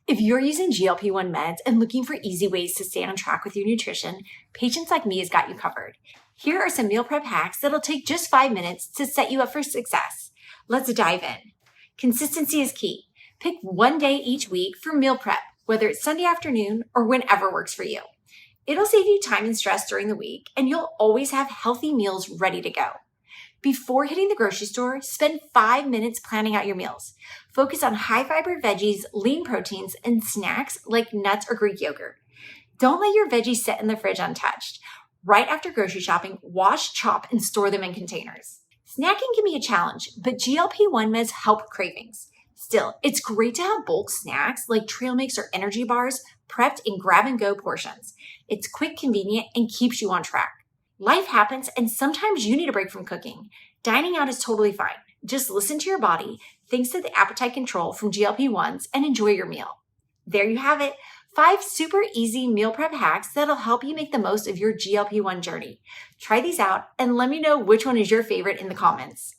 If you're using GLP-1 meds and looking for easy ways to stay on track with your nutrition, Patients Like Me has got you covered. Here are some meal prep hacks that'll take just 5 minutes to set you up for success. Let's dive in. Consistency is key. Pick one day each week for meal prep, whether it's Sunday afternoon or whenever works for you. It'll save you time and stress during the week, and you'll always have healthy meals ready to go. Before hitting the grocery store, spend 5 minutes planning out your meals. Focus on high-fiber veggies, lean proteins, and snacks like nuts or Greek yogurt. Don't let your veggies sit in the fridge untouched. Right after grocery shopping, wash, chop, and store them in containers. Snacking can be a challenge, but GLP-1 meds help cravings. Still, it's great to have bulk snacks like trail mix or energy bars prepped in grab-and-go portions. It's quick, convenient, and keeps you on track. Life happens, and sometimes you need a break from cooking. Dining out is totally fine. Just listen to your body, thanks to the appetite control from GLP-1s, and enjoy your meal. There you have it, 5 super easy meal prep hacks that'll help you make the most of your GLP-1 journey. Try these out and let me know which one is your favorite in the comments.